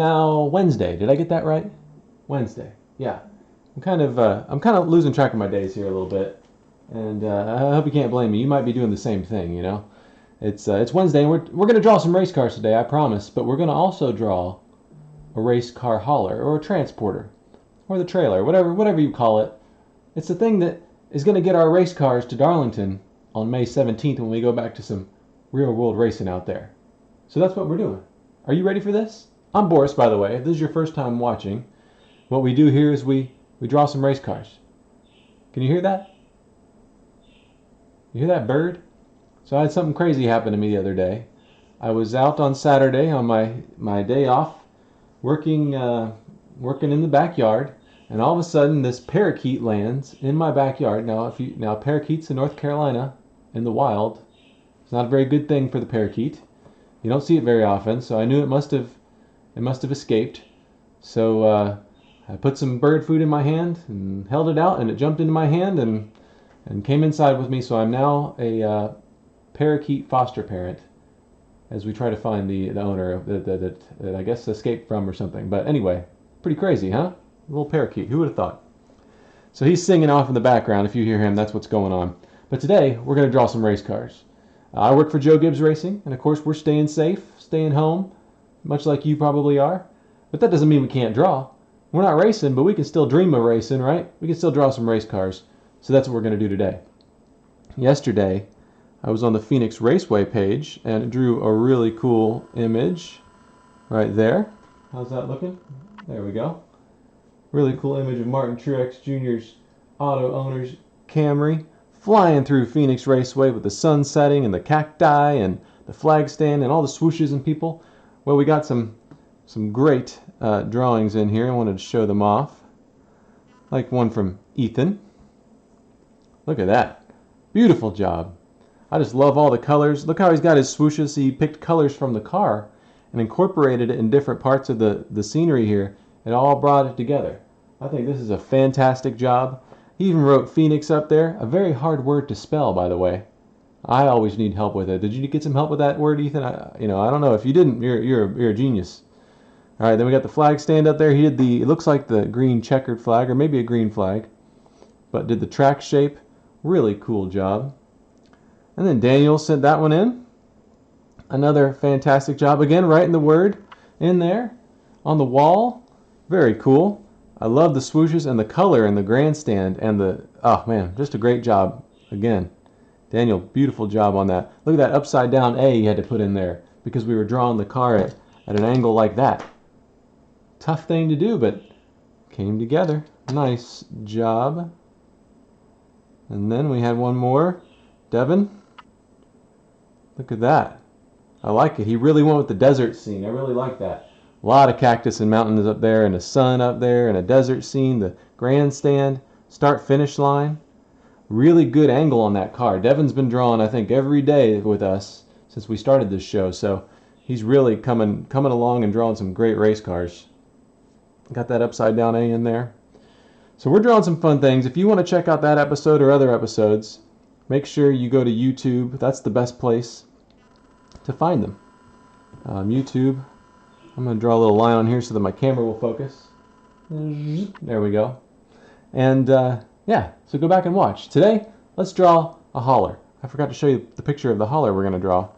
now Wednesday. Did I get that right? Wednesday. Yeah. I'm kind of losing track of my days here a little bit, and I hope you can't blame me. You might be doing the same thing, you know. It's Wednesday, and we're gonna draw some race cars today, I promise. But we're gonna also draw a race car hauler or a transporter or the trailer, whatever you call it. It's the thing that is gonna get our race cars to Darlington on May 17th when we go back to some real world racing out there. So that's what we're doing. Are you ready for this? I'm Boris, by the way. If this is your first time watching, what we do here is we draw some race cars. Can you hear that? You hear that bird? So I had something crazy happen to me the other day. I was out on Saturday on my day off, working working in the backyard, and all of a sudden this parakeet lands in my backyard. Now parakeets in North Carolina in the wild, it's not a very good thing for the parakeet. You don't see it very often, so I knew it must have escaped. So I put some bird food in my hand and held it out, and it jumped into my hand and came inside with me. So I'm now a parakeet foster parent as we try to find the owner that I guess escaped from or something. But anyway, pretty crazy, huh? A little parakeet. Who would have thought? So he's singing off in the background. If you hear him, that's what's going on. But today we're going to draw some race cars. I work for Joe Gibbs Racing, and of course we're staying safe, staying home, much like you probably are. But that doesn't mean we can't draw. We're not racing, but we can still dream of racing, right? We can still draw some race cars. So that's what we're going to do today. Yesterday, I was on the Phoenix Raceway page and it drew a really cool image right there. How's that looking? There we go. Really cool image of Martin Truex Jr.'s auto owner's Camry flying through Phoenix Raceway with the sun setting and the cacti and the flag stand and all the swooshes and people. Well, we got some great drawings in here. I wanted to show them off. Like one from Ethan. Look at that. Beautiful job. I just love all the colors. Look how he's got his swooshes. He picked colors from the car and incorporated it in different parts of the scenery here. It all brought it together. I think this is a fantastic job. He even wrote Phoenix up there. A very hard word to spell, by the way. I always need help with it. Did you get some help with that word, Ethan? I don't know. If you didn't, you're a genius. All right, then we got the flag stand up there. He did it looks like the green checkered flag, or maybe a green flag, but did the track shape. Really cool job. And then Daniel sent that one in. Another fantastic job. Again, writing the word in there on the wall. Very cool. I love the swooshes and the color and the grandstand and oh man, just a great job. Again, Daniel, beautiful job on that. Look at that upside down A you had to put in there because we were drawing the car at an angle like that. Tough thing to do, but came together. Nice job. And then we had one more. Devin, look at that. I like it. He really went with the desert scene. I really like that. A lot of cactus and mountains up there and a sun up there and a desert scene, the grandstand, start-finish line. Really good angle on that car. Devin's been drawing, I think, every day with us since we started this show, so he's really coming along and drawing some great race cars. Got that upside down A in there. So we're drawing some fun things. If you want to check out that episode or other episodes, make sure you go to YouTube. That's the best place to find them. YouTube. I'm going to draw a little line on here so that my camera will focus. There we go. And yeah, so go back and watch. Today, let's draw a hauler. I forgot to show you the picture of the hauler we're going to draw.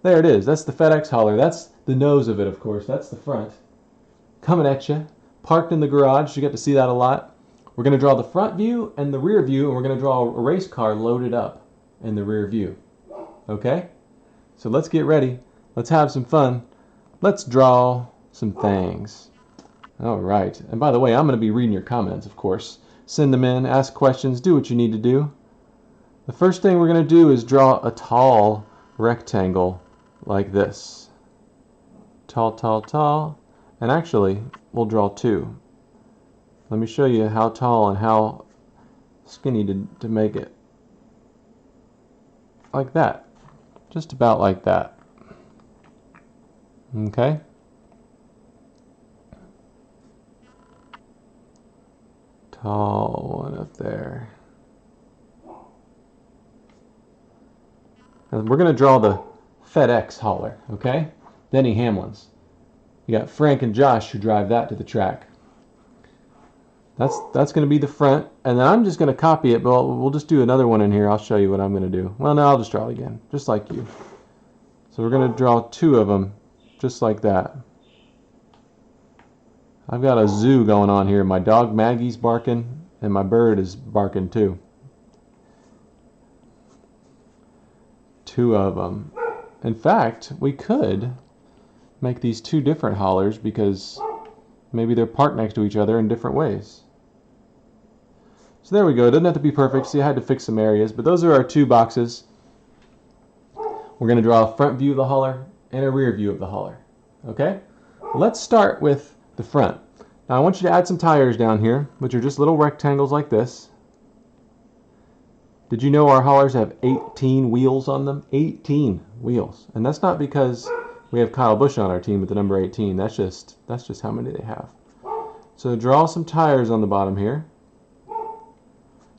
There it is. That's the FedEx hauler. That's the nose of it, of course. That's the front. Coming at you. Parked in the garage. You get to see that a lot. We're going to draw the front view and the rear view, and we're going to draw a race car loaded up in the rear view. Okay? So let's get ready. Let's have some fun. Let's draw some things. All right. And by the way, I'm going to be reading your comments, of course. Send them in, ask questions, do what you need to do. The first thing we're going to do is draw a tall rectangle like this. Tall, tall, tall. And actually, we'll draw two. Let me show you how tall and how skinny to make it. Like that. Just about like that. Okay? Tall one up there. And we're going to draw the FedEx hauler, okay? Denny Hamlin's. You got Frank and Josh who drive that to the track. That's going to be the front, and then I'm just going to copy it, but we'll just do another one in here. I'll show you what I'm going to do. Well, no, I'll just draw it again, just like you. So we're going to draw two of them, just like that. I've got a zoo going on here. My dog Maggie's barking, and my bird is barking too. Two of them. In fact, we could make these two different hollers because maybe they're parked next to each other in different ways. So there we go. It doesn't have to be perfect. See, I had to fix some areas, but those are our two boxes. We're going to draw a front view of the hauler and a rear view of the hauler. Okay? Let's start with the front. Now I want you to add some tires down here, which are just little rectangles like this. Did you know our haulers have 18 wheels on them? 18 wheels. And that's not because we have Kyle Busch on our team with the number 18. That's just how many they have. So draw some tires on the bottom here.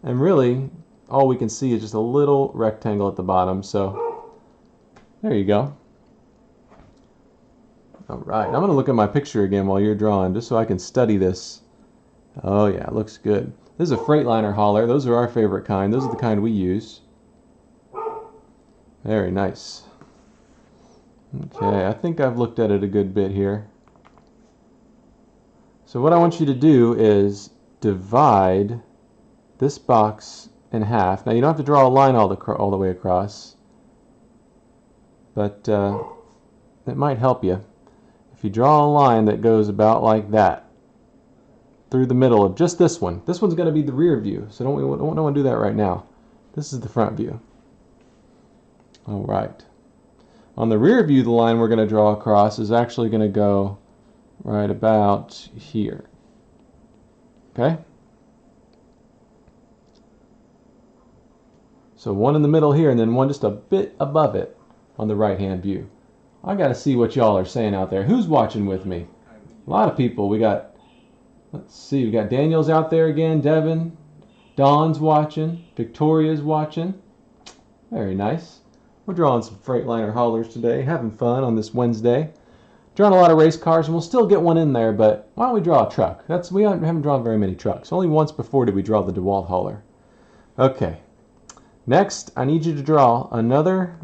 And really, all we can see is just a little rectangle at the bottom. So there you go. All right, I'm going to look at my picture again while you're drawing, just so I can study this. Oh yeah, it looks good. This is a Freightliner hauler. Those are our favorite kind. Those are the kind we use. Very nice. Okay, I think I've looked at it a good bit here. So what I want you to do is divide this box in half. Now you don't have to draw a line all the way across, but it might help you. If you draw a line that goes about like that through the middle of just this one. This one's going to be the rear view, so don't want to do that right now. This is the front view. All right. On the rear view, the line we're going to draw across is actually going to go right about here. Okay? So one in the middle here, and then one just a bit above it on the right-hand view. I got to see what y'all are saying out there. Who's watching with me? A lot of people. We got, let's see, we got Daniel's out there again, Devin, Don's watching, Victoria's watching. Very nice. We're drawing some Freightliner haulers today, having fun on this Wednesday. Drawing a lot of race cars, and we'll still get one in there, but why don't we draw a truck? We haven't drawn very many trucks. Only once before did we draw the DeWalt hauler. Okay. Next, I need you to draw another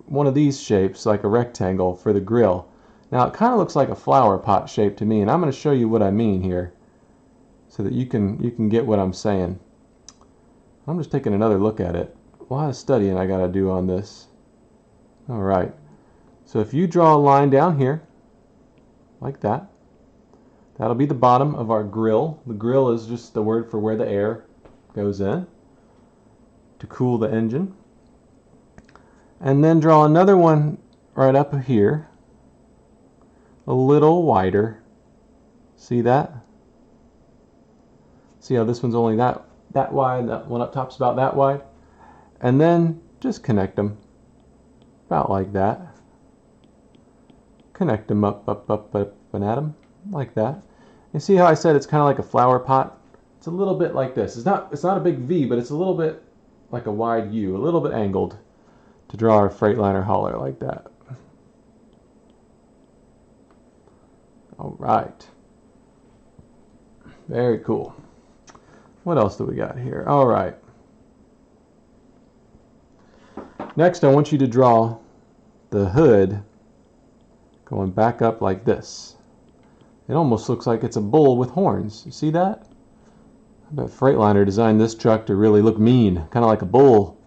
one of these shapes, like a rectangle, for the grill. Now it kind of looks like a flower pot shape to me, and I'm going to show you what I mean here so that you can get what I'm saying. I'm just taking another look at it. A lot of studying I got to do on this. Alright, so if you draw a line down here like that, that'll be the bottom of our grill. The grill is just the word for where the air goes in to cool the engine. And then draw another one right up here, a little wider. See that? See how this one's only that wide, that one up top's about that wide? And then just connect them about like that. Connect them up and at them like that. You see how I said it's kind of like a flower pot? It's a little bit like this. It's not a big V, but it's a little bit like a wide U, a little bit angled, to draw our Freightliner hauler like that. All right. Very cool. What else do we got here? All right. Next, I want you to draw the hood going back up like this. It almost looks like it's a bull with horns. You see that? I bet Freightliner designed this truck to really look mean, kind of like a bull.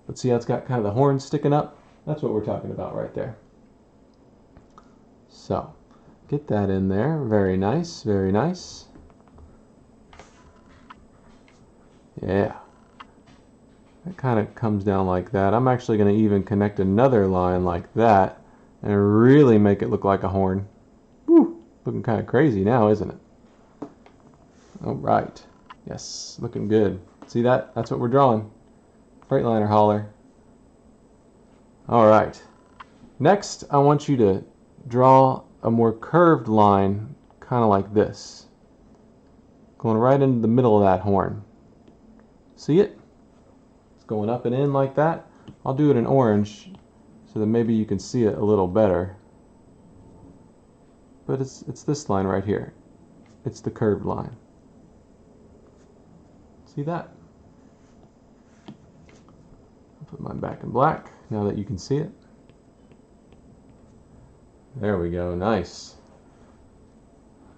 But see how it's got kind of the horns sticking up? That's what we're talking about right there. So, get that in there. Very nice, very nice. Yeah. That kind of comes down like that. I'm actually going to even connect another line like that and really make it look like a horn. Woo! Looking kind of crazy now, isn't it? All right. Yes, looking good. See that? That's what we're drawing. Freightliner hauler. All right. Next, I want you to draw a more curved line, kind of like this, going right into the middle of that horn. See it? It's going up and in like that. I'll do it in orange so that maybe you can see it a little better. but it's this line right here. It's the curved line. See that? I'll put mine back in black now that you can see it. There we go, nice.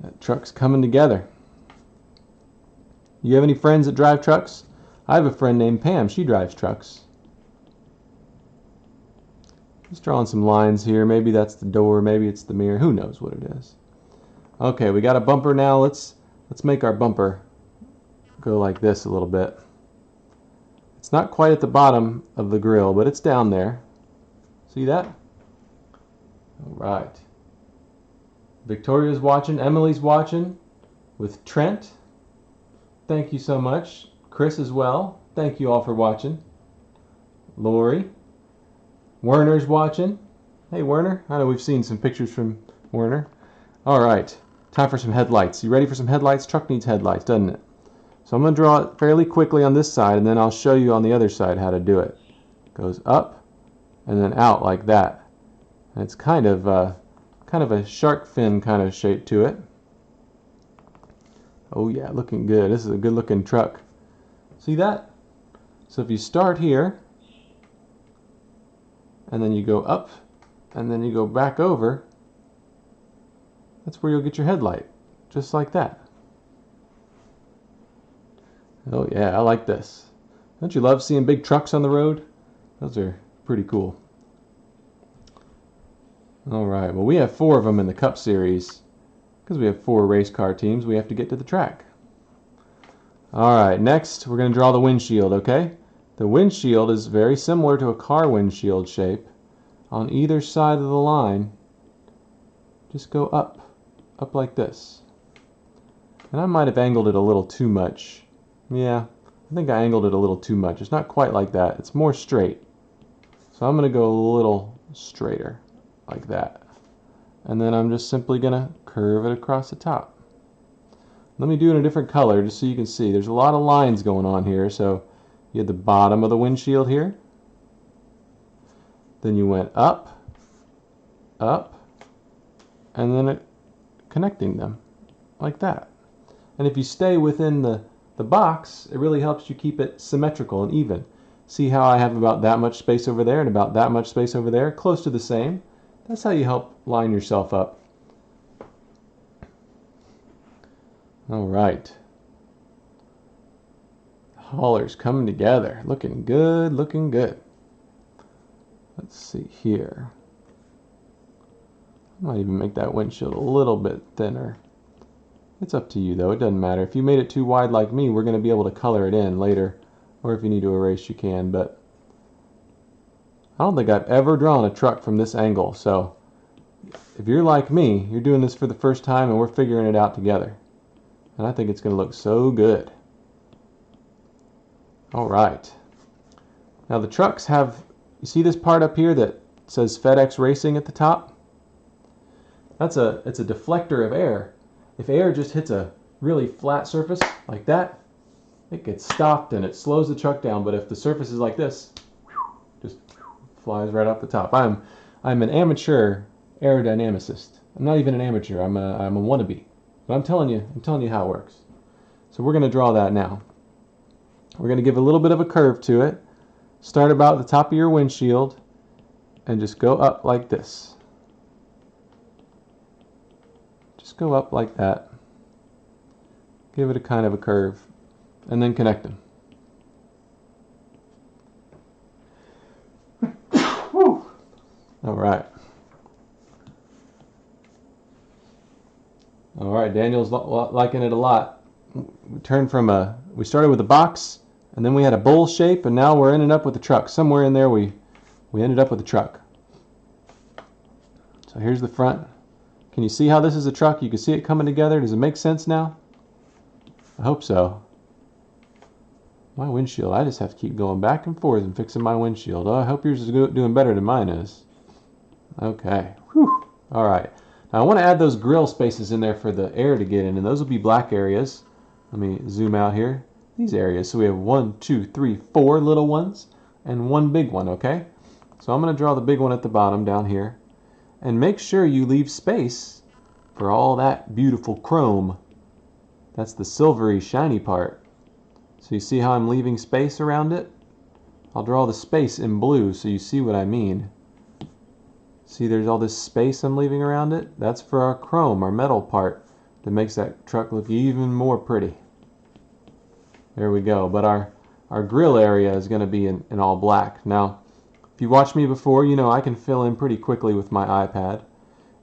That truck's coming together. You have any friends that drive trucks? I have a friend named Pam. She drives trucks. Just drawing some lines here. Maybe that's the door. Maybe it's the mirror. Who knows what it is? Okay, we got a bumper now. Let's make our bumper go like this a little bit. It's not quite at the bottom of the grill, but it's down there. See that? All right. Victoria's watching. Emily's watching with Trent. Thank you so much. Chris as well. Thank you all for watching. Lori. Werner's watching. Hey Werner. I know we've seen some pictures from Werner. All right. Time for some headlights. You ready for some headlights? Truck needs headlights, doesn't it? So I'm going to draw it fairly quickly on this side, and then I'll show you on the other side how to do it. It goes up and then out like that. And it's kind of a shark fin kind of shape to it. Oh yeah, looking good. This is a good looking truck. See that? So if you start here, and then you go up, and then you go back over, that's where you'll get your headlight. Just like that. Oh yeah, I like this. Don't you love seeing big trucks on the road? Those are pretty cool. Alright, well we have 4 of them in the Cup Series. Because we have 4 race car teams, we have to get to the track. Alright, next we're going to draw the windshield, okay? The windshield is very similar to a car windshield shape. On either side of the line, just go up like this. And I might have angled it a little too much. Yeah, I think I angled it a little too much. It's not quite like that. It's more straight. So I'm going to go a little straighter, like that. And then I'm just simply going to curve it across the top. Let me do it in a different color just so you can see. There's a lot of lines going on here. So you had the bottom of the windshield here. Then you went up, and then connecting them like that. And if you stay within the box, it really helps you keep it symmetrical and even. See how I have about that much space over there and about that much space over there? Close to the same. That's how you help line yourself up. Alright. Haulers coming together. Looking good, looking good. Let's see here. I might even make that windshield a little bit thinner. It's up to you though, it doesn't matter. If you made it too wide like me, we're going to be able to color it in later. Or if you need to erase, you can, but I don't think I've ever drawn a truck from this angle, so if you're like me, you're doing this for the first time and we're figuring it out together. And I think it's going to look so good. Alright. Now the trucks have, you see this part up here that says FedEx Racing at the top? It's a deflector of air. If air just hits a really flat surface like that, it gets stopped and it slows the truck down. But if the surface is like this, just flies right off the top. I'm an amateur aerodynamicist. I'm not even an amateur. I'm a wannabe. But I'm telling you how it works. So we're going to draw that now. We're going to give a little bit of a curve to it. Start about the top of your windshield and just go up like this. Just go up like that. Give it a kind of a curve and then connect them. All right. All right, Daniel's liking it a lot. We started with a box, and then we had a bowl shape, and now we're ending up with a truck. Somewhere in there we ended up with a truck. So here's the front. Can you see how this is a truck? You can see it coming together. Does it make sense now? I hope so. My windshield, I just have to keep going back and forth and fixing my windshield. Oh, I hope yours is doing better than mine is. Okay. Whew. All right. Now I want to add those grill spaces in there for the air to get in, and those will be black areas. Let me zoom out here. These areas. So we have 1, 2, 3, 4 little ones and one big one, okay? So I'm going to draw the big one at the bottom down here. And make sure you leave space for all that beautiful chrome. That's the silvery, shiny part. So you see how I'm leaving space around it? I'll draw the space in blue so you see what I mean. See, there's all this space I'm leaving around it? That's for our chrome, our metal part, that makes that truck look even more pretty. There we go. But our grill area is going to be in all black. Now, if you watched me before, you know I can fill in pretty quickly with my iPad.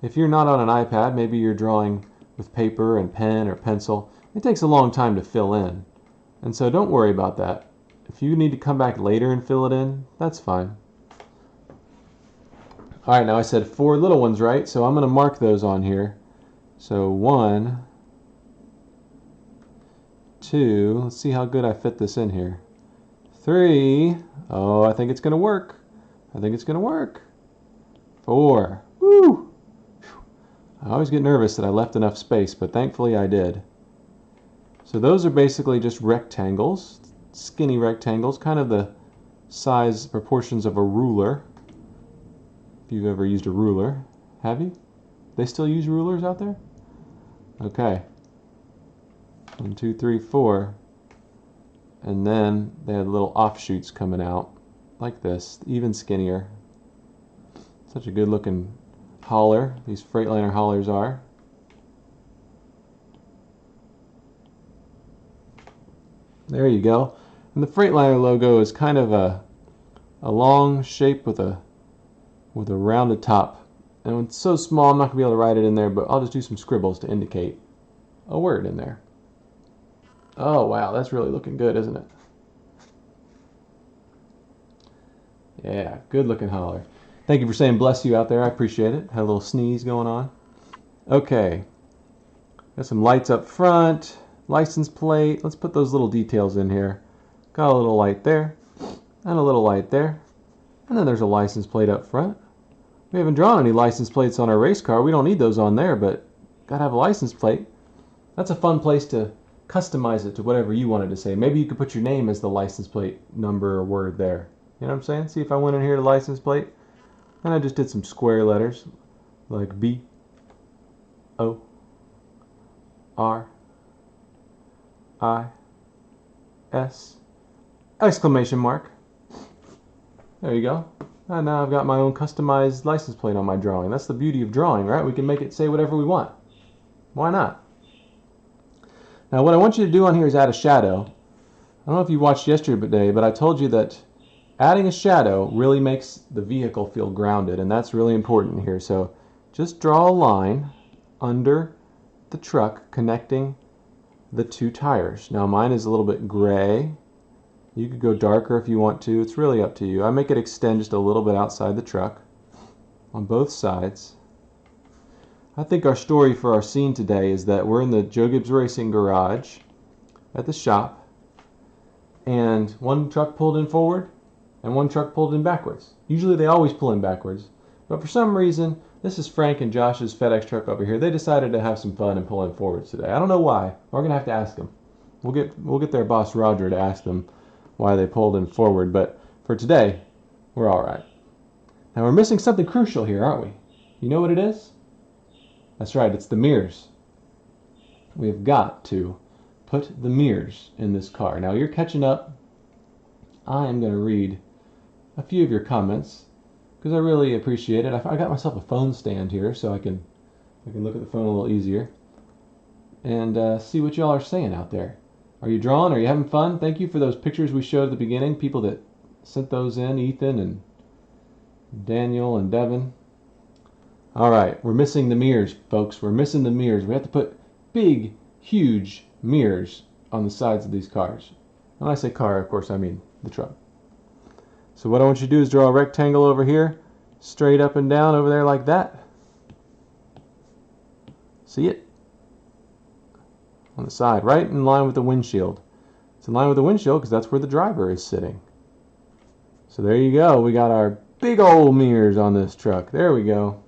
If you're not on an iPad, maybe you're drawing with paper and pen or pencil, it takes a long time to fill in. And so don't worry about that. If you need to come back later and fill it in, that's fine. Alright, now I said 4 little ones, right? So I'm going to mark those on here. So 1, 2, let's see how good I fit this in here. 3, oh, I think it's going to work. I think it's going to work. 4, woo! I always get nervous that I left enough space, but thankfully I did. So those are basically just rectangles, skinny rectangles, kind of the size proportions of a ruler. If you've ever used a ruler, have you? They still use rulers out there? Okay. 1, 2, 3, 4. And then they had little offshoots coming out like this, even skinnier. Such a good looking hauler, these Freightliner haulers are. There you go. And the Freightliner logo is kind of a long shape with a rounded top. And it's so small I'm not going to be able to write it in there, but I'll just do some scribbles to indicate a word in there. Oh wow, that's really looking good, isn't it? Yeah, good looking hauler. Thank you for saying bless you out there. I appreciate it. Had a little sneeze going on. Okay. Got some lights up front. License plate. Let's put those little details in here. Got a little light there. And a little light there. And then there's a license plate up front. We haven't drawn any license plates on our race car. We don't need those on there, but gotta have a license plate. That's a fun place to customize it to whatever you wanted to say. Maybe you could put your name as the license plate number or word there. You know what I'm saying? See if I went in here to license plate. And I just did some square letters like B, O, R, I, S, exclamation mark. There you go. And now I've got my own customized license plate on my drawing. That's the beauty of drawing, right? We can make it say whatever we want. Why not? Now what I want you to do on here is add a shadow. I don't know if you watched yesterday, but I told you that adding a shadow really makes the vehicle feel grounded, and that's really important here. So just draw a line under the truck connecting the 2 tires. Now mine is a little bit gray. You could go darker if you want to. It's really up to you. I make it extend just a little bit outside the truck on both sides. I think our story for our scene today is that we're in the Joe Gibbs Racing garage at the shop, and one truck pulled in forward and one truck pulled in backwards. Usually they always pull in backwards, but for some reason, this is Frank and Josh's FedEx truck over here. They decided to have some fun and pull in forwards today. I don't know why. We're gonna have to ask them. We'll get their boss Roger to ask them why they pulled in forward, but for today, we're all right. Now we're missing something crucial here, aren't we? You know what it is? That's right, it's the mirrors. We've got to put the mirrors in this car. Now you're catching up. I am going to read a few of your comments because I really appreciate it. I got myself a phone stand here so I can look at the phone a little easier and see what y'all are saying out there. Are you drawing? Are you having fun? Thank you for those pictures we showed at the beginning. People that sent those in, Ethan and Daniel and Devin. All right, we're missing the mirrors, folks. We're missing the mirrors. We have to put big, huge mirrors on the sides of these cars. When I say car, of course, I mean the truck. So what I want you to do is draw a rectangle over here, straight up and down over there like that. See it? On the side, right in line with the windshield. It's in line with the windshield because that's where the driver is sitting. So there you go. We got our big old mirrors on this truck. There we go.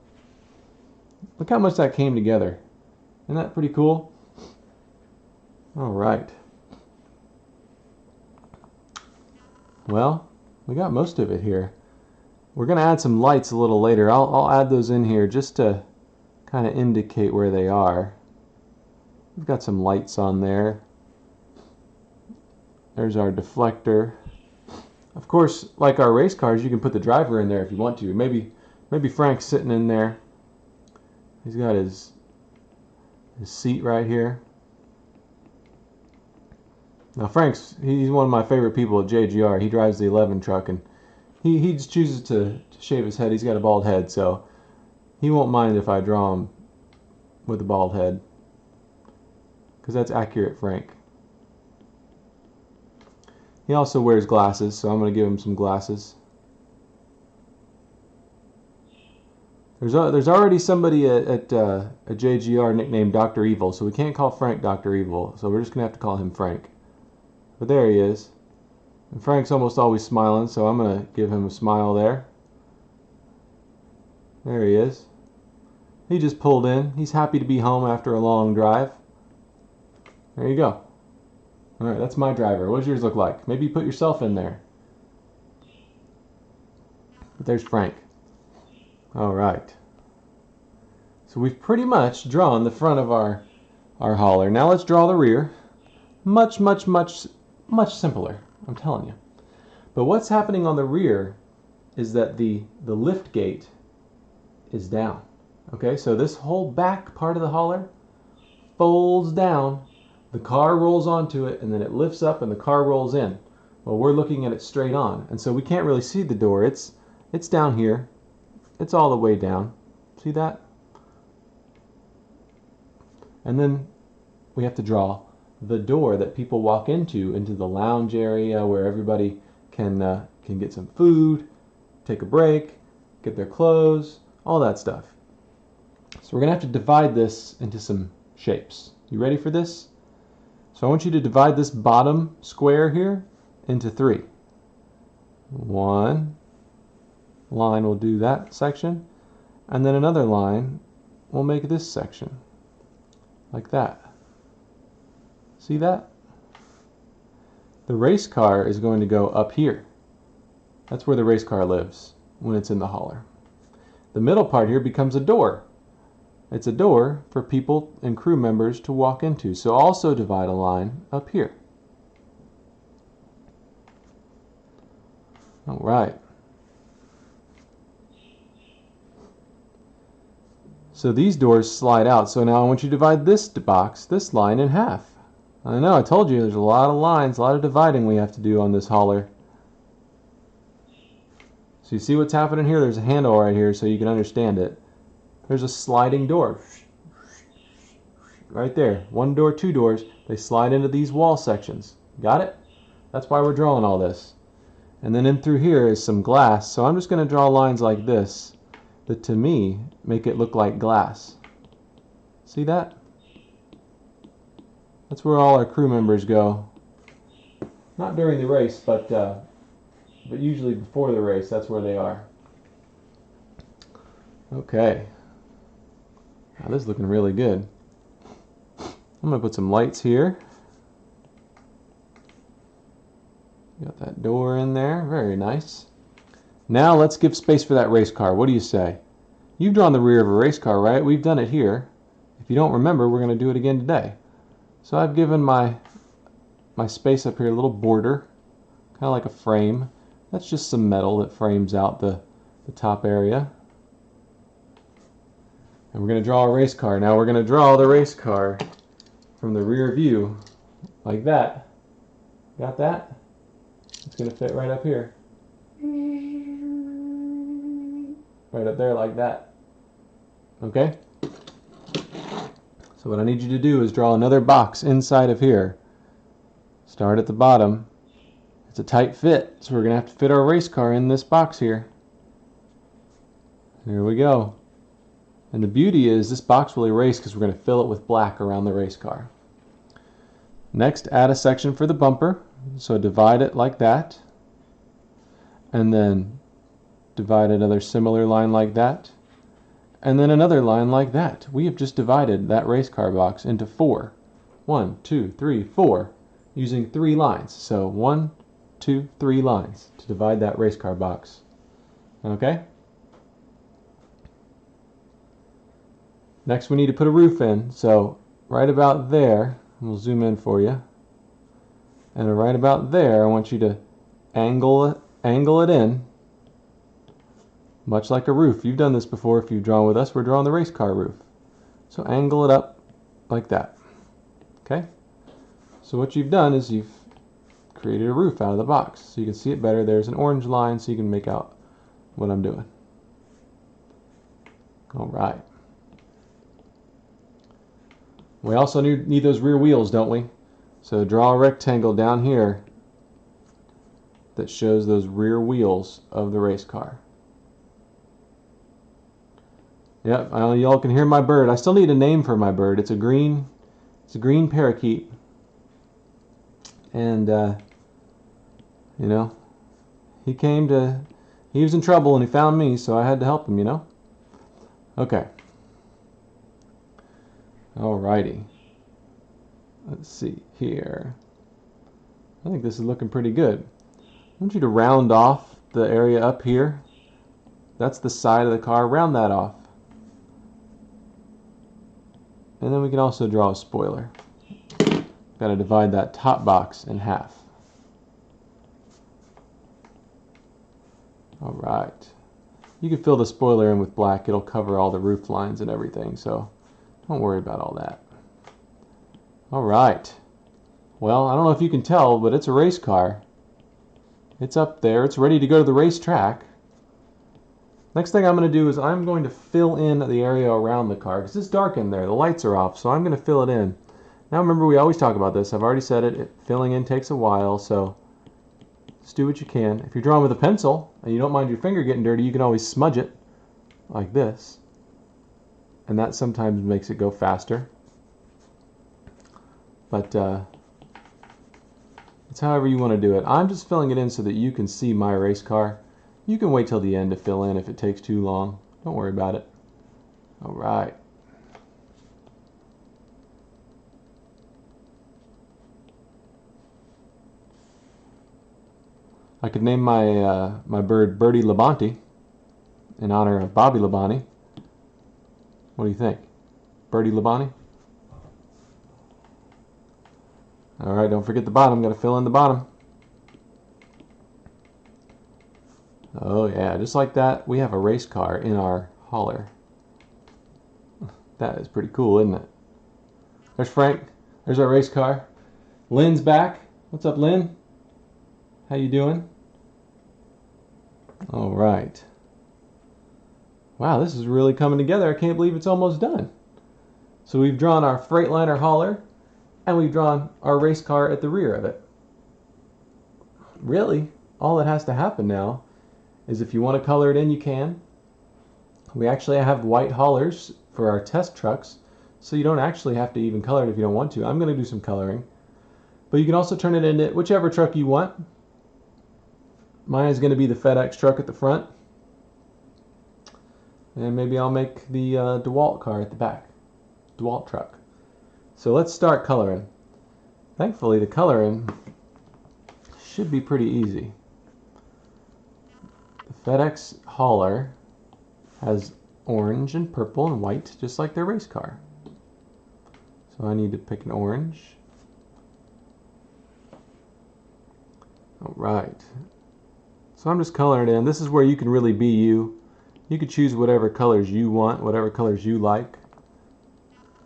Look how much that came together. Isn't that pretty cool? All right. Well, we got most of it here. We're going to add some lights a little later. I'll add those in here just to kind of indicate where they are. We've got some lights on there. There's our deflector. Of course, like our race cars, you can put the driver in there if you want to. Maybe Frank's sitting in there. He's got his seat right here. Now he's one of my favorite people at JGR. He drives the 11 truck, and he just chooses to shave his head. He's got a bald head, so he won't mind if I draw him with a bald head, because that's accurate Frank. He also wears glasses, so I'm going to give him some glasses. There's already somebody at JGR nicknamed Dr. Evil, so we can't call Frank Dr. Evil, so we're just going to have to call him Frank. But there he is. And Frank's almost always smiling, so I'm going to give him a smile there. There he is. He just pulled in. He's happy to be home after a long drive. There you go. Alright, that's my driver. What does yours look like? Maybe you put yourself in there. But there's Frank. Alright. So we've pretty much drawn the front of our hauler. Now let's draw the rear. Much simpler, I'm telling you. But what's happening on the rear is that the lift gate is down. Okay, so this whole back part of the hauler folds down. The car rolls onto it, and then it lifts up and the car rolls in. Well, we're looking at it straight on, and so we can't really see the door. It's down here. It's all the way down. See that? And then we have to draw the door that people walk into the lounge area where everybody can get some food, take a break, get their clothes, all that stuff. So we're going to have to divide this into some shapes. You ready for this? So I want you to divide this bottom square here into 3. One line will do that section, and then another line will make this section, like that. See that? The race car is going to go up here. That's where the race car lives when it's in the hauler. The middle part here becomes a door. It's a door for people and crew members to walk into. So also divide a line up here. All right. So these doors slide out. So now I want you to divide this line in half. I know, I told you there's a lot of lines, a lot of dividing we have to do on this hauler. So you see what's happening here? There's a handle right here so you can understand it. There's a sliding door. Right there. 1 door, 2 doors. They slide into these wall sections. Got it? That's why we're drawing all this. And then in through here is some glass. So I'm just going to draw lines like this that to me make it look like glass. See that? That's where all our crew members go. Not during the race, but usually before the race, that's where they are. Okay. Now this is looking really good. I'm going to put some lights here. Got that door in there. Very nice. Now let's give space for that race car. What do you say? You've drawn the rear of a race car, right? We've done it here. If you don't remember, we're going to do it again today. So I've given my space up here a little border, kind of like a frame. That's just some metal that frames out the top area. And we're going to draw a race car. Now we're going to draw the race car from the rear view like that. Got that? It's going to fit right up here. Right up there like that. Okay? So what I need you to do is draw another box inside of here. Start at the bottom. It's a tight fit, so we're going to have to fit our race car in this box here. Here we go. And the beauty is this box will erase because we're going to fill it with black around the race car. Next, add a section for the bumper. So divide it like that. And then divide another similar line like that. And then another line like that. We have just divided that race car box into 4. 1, 2, 3, 4. Using 3 lines. So 1, 2, 3 lines to divide that race car box. Okay? Next we need to put a roof in. So right about there, we'll zoom in for you. And right about there, I want you to angle it in, much like a roof. You've done this before if you've drawn with us. We're drawing the race car roof. So angle it up like that. Okay? So what you've done is you've created a roof out of the box. So you can see it better. There's an orange line so you can make out what I'm doing. All right. We also need those rear wheels, don't we? So draw a rectangle down here that shows those rear wheels of the race car. Yep, y'all can hear my bird. I still need a name for my bird. It's a green parakeet. And you know, he was in trouble and he found me, so I had to help him, you know? Okay. Alrighty. Let's see here. I think this is looking pretty good. I want you to round off the area up here. That's the side of the car. Round that off. And then we can also draw a spoiler. Got to divide that top box in half. Alright. You can fill the spoiler in with black. It'll cover all the roof lines and everything, so don't worry about all that. Alright. Well, I don't know if you can tell, but it's a race car. It's up there. It's ready to go to the racetrack. Next thing I'm going to do is I'm going to fill in the area around the car because it's dark in there. The lights are off, so I'm going to fill it in. Now remember, we always talk about this. I've already said it. Filling in takes a while, so just do what you can. If you're drawing with a pencil and you don't mind your finger getting dirty, you can always smudge it like this. And that sometimes makes it go faster. But it's however you want to do it. I'm just filling it in so that you can see my race car. You can wait till the end to fill in if it takes too long. Don't worry about it. All right. I could name my bird Birdie Labonte in honor of Bobby Labonte. What do you think? Birdie Labonte? All right, don't forget the bottom. Got to fill in the bottom. Oh yeah, just like that, we have a race car in our hauler. That is pretty cool, isn't it? There's Frank. There's our race car. Lynn's back. What's up, Lynn? How you doing? All right. Wow, this is really coming together. I can't believe it's almost done. So we've drawn our Freightliner hauler, and we've drawn our race car at the rear of it. Really, all that has to happen now is if you want to color it in, you can. We actually have white haulers for our test trucks, so you don't actually have to even color it if you don't want to. I'm going to do some coloring. But you can also turn it into whichever truck you want. Mine is going to be the FedEx truck at the front. And maybe I'll make the DeWalt car at the back. DeWalt truck. So let's start coloring. Thankfully, the coloring should be pretty easy. The FedEx hauler has orange and purple and white, just like their race car. So I need to pick an orange. All right. So I'm just coloring it in. This is where you can really be you. You could choose whatever colors you want, whatever colors you like.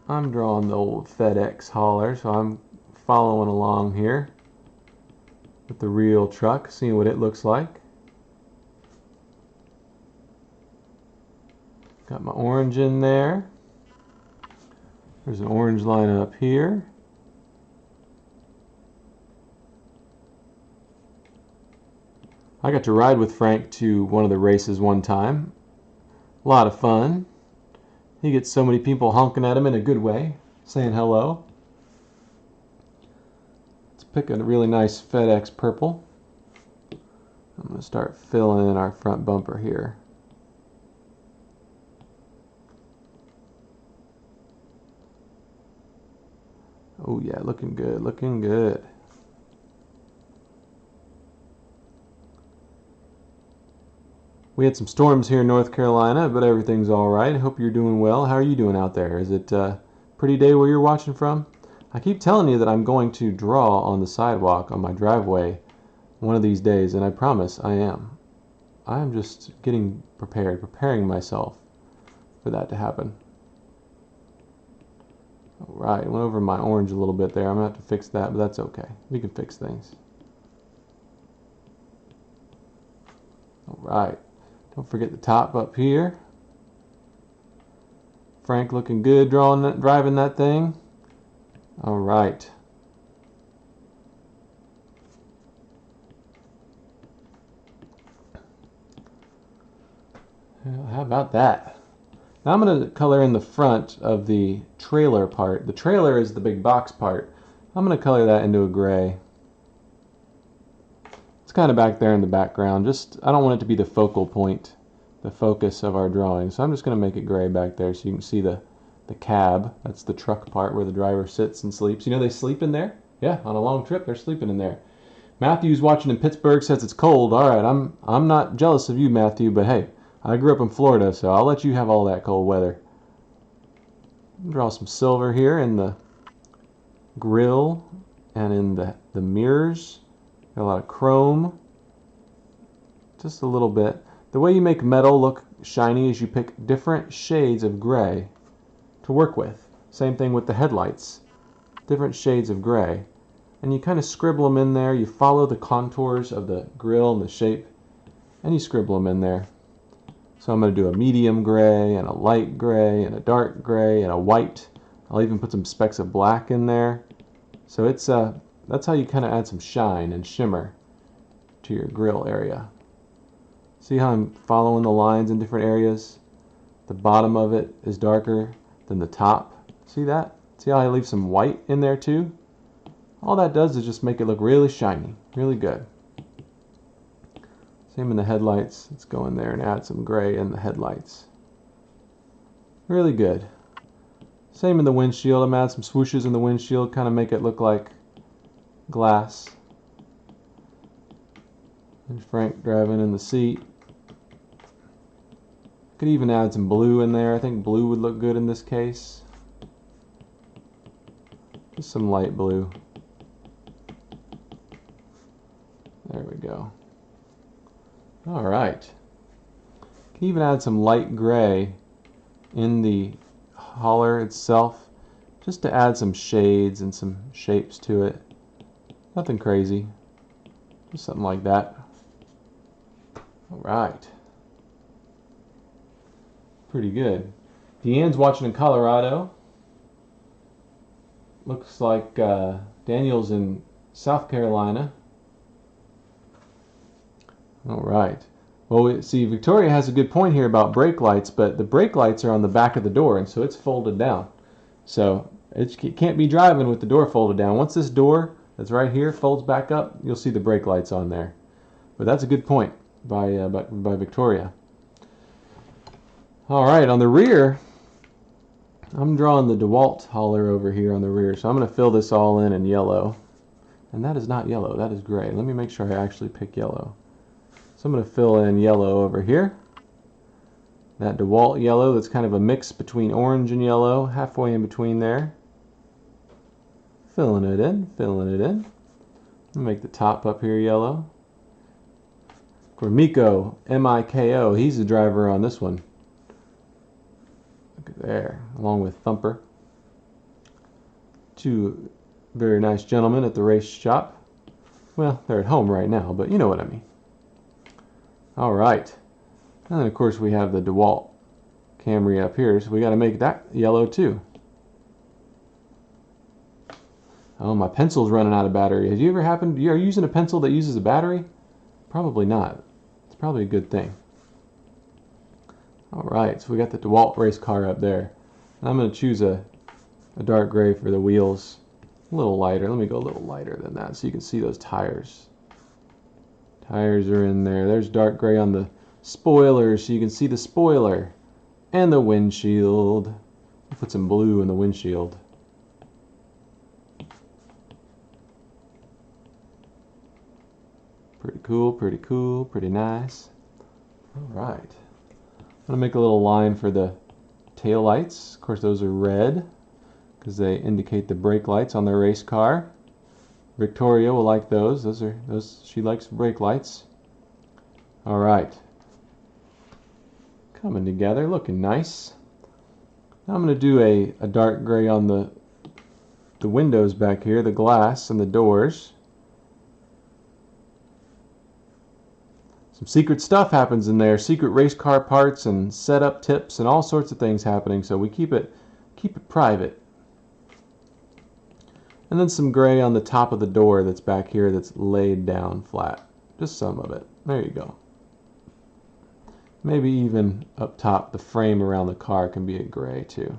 I'm drawing the old FedEx hauler, so I'm following along here with the real truck, seeing what it looks like. Got my orange in there. There's an orange line up here. I got to ride with Frank to one of the races one time. A lot of fun. He gets so many people honking at him in a good way, saying hello. Let's pick a really nice FedEx purple. I'm going to start filling in our front bumper here. Oh yeah, looking good, looking good. We had some storms here in North Carolina, but everything's all right. I hope you're doing well. How are you doing out there? Is it a pretty day where you're watching from? I keep telling you that I'm going to draw on the sidewalk on my driveway one of these days, and I promise I am. I am just getting prepared, preparing myself for that to happen. All right, went over my orange a little bit there. I'm going to have to fix that, but that's okay. We can fix things. All right. Don't forget the top up here. Frank looking good driving that thing. All right. How about that? Now I'm going to color in the front of the trailer part. The trailer is the big box part. I'm going to color that into a gray. It's kind of back there in the background. I don't want it to be the focal point, the focus of our drawing. So I'm just going to make it gray back there so you can see the cab. That's the truck part where the driver sits and sleeps. You know they sleep in there? Yeah, on a long trip they're sleeping in there. Matthew's watching in Pittsburgh, says it's cold. All right, I'm not jealous of you, Matthew, but hey, I grew up in Florida, so I'll let you have all that cold weather. Draw some silver here in the grille and in the mirrors. Got a lot of chrome, just a little bit. The way you make metal look shiny is you pick different shades of gray to work with. Same thing with the headlights, different shades of gray. And you kind of scribble them in there. You follow the contours of the grille and the shape, and you scribble them in there. So I'm going to do a medium gray and a light gray and a dark gray and a white. I'll even put some specks of black in there. So that's how you kind of add some shine and shimmer to your grille area. See how I'm following the lines in different areas? The bottom of it is darker than the top. See that? See how I leave some white in there too? All that does is just make it look really shiny, really good. Same in the headlights. Let's go in there and add some gray in the headlights. Really good. Same in the windshield. I'm adding some swooshes in the windshield, kind of make it look like glass. And Frank driving in the seat. Could even add some blue in there. I think blue would look good in this case. Just some light blue. There we go. All right. Can even add some light gray in the hauler itself, just to add some shades and some shapes to it. Nothing crazy, just something like that. All right. Pretty good. Deanne's watching in Colorado. Looks like Daniel's in South Carolina. All right. Well, see, Victoria has a good point here about brake lights, but the brake lights are on the back of the door, and so it's folded down. So it can't be driving with the door folded down. Once this door that's right here folds back up, you'll see the brake lights on there. But that's a good point by Victoria. All right, on the rear, I'm drawing the DeWalt hauler over here on the rear, so I'm going to fill this all in yellow. And that is not yellow, that is gray. Let me make sure I actually pick yellow. So I'm going to fill in yellow over here. That DeWalt yellow that's kind of a mix between orange and yellow, halfway in between there. Filling it in, filling it in. Make the top up here yellow. For Miko, M-I-K-O, he's the driver on this one. Look at there, along with Thumper. Two very nice gentlemen at the race shop. Well, they're at home right now, but you know what I mean. All right. And then, of course, we have the DeWalt Camry up here, so we got to make that yellow too. Oh, my pencil's running out of battery. Have you ever happened? Are you using a pencil that uses a battery? Probably not. It's probably a good thing. All right, so we got the DeWalt race car up there. And I'm going to choose a dark gray for the wheels. A little lighter. Let me go a little lighter than that so you can see those tires. Tires are in there. There's dark gray on the spoiler so you can see the spoiler. And the windshield. I'll put some blue in the windshield. Pretty cool, pretty nice. All right. I'm going to make a little line for the tail lights. Of course, those are red because they indicate the brake lights on their race car. Victoria will like those. Those she likes brake lights. All right. Coming together, looking nice. Now I'm going to do a dark gray on the windows back here, the glass and the doors. Some secret stuff happens in there, secret race car parts and setup tips and all sorts of things happening, so we keep it private. And then some gray on the top of the door that's back here that's laid down flat. Just some of it. There you go. Maybe even up top, the frame around the car can be a gray too.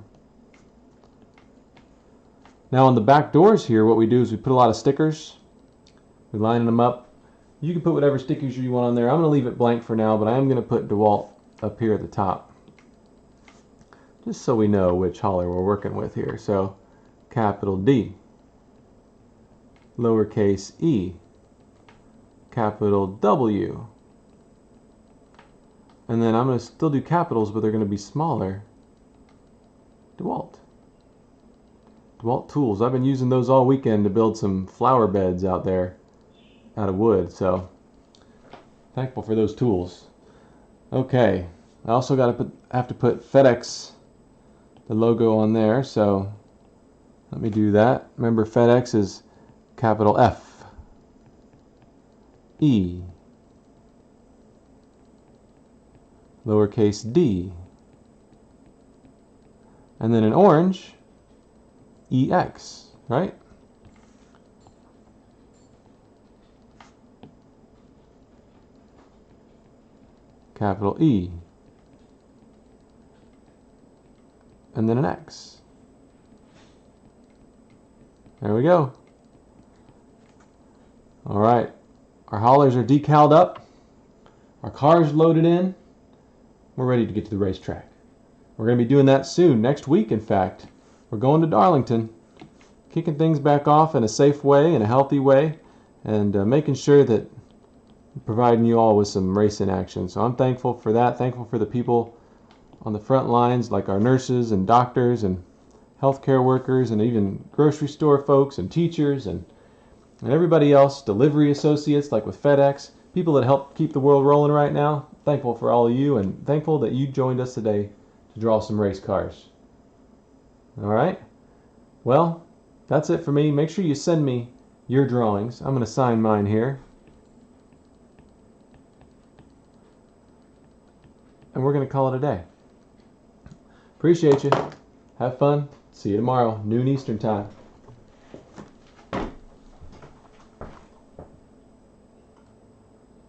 Now on the back doors here, what we do is we put a lot of stickers. We line them up. You can put whatever stickers you want on there. I'm going to leave it blank for now, but I am going to put DeWalt up here at the top. Just so we know which hauler we're working with here. So capital D, lowercase e, capital W. And then I'm going to still do capitals, but they're going to be smaller. DeWalt. DeWalt tools. I've been using those all weekend to build some flower beds out there out of wood, so thankful for those tools. Okay, I also have to put FedEx, the logo on there, so let me do that. Remember, FedEx is capital F, E, lowercase d, and then in orange, EX, right? Capital E, and then an X. There we go. All right, our haulers are decaled up, our car's loaded in, we're ready to get to the racetrack. We're going to be doing that soon, next week in fact. We're going to Darlington, kicking things back off in a safe way, in a healthy way, and making sure that providing you all with some racing action. So I'm thankful for that, thankful for the people on the front lines like our nurses and doctors and healthcare workers and even grocery store folks and teachers and everybody else, delivery associates like with FedEx, people that help keep the world rolling right now. Thankful for all of you and thankful that you joined us today to draw some race cars. All right, well, that's it for me. Make sure you send me your drawings. I'm going to sign mine here. And we're going to call it a day. Appreciate you. Have fun. See you tomorrow, noon Eastern time.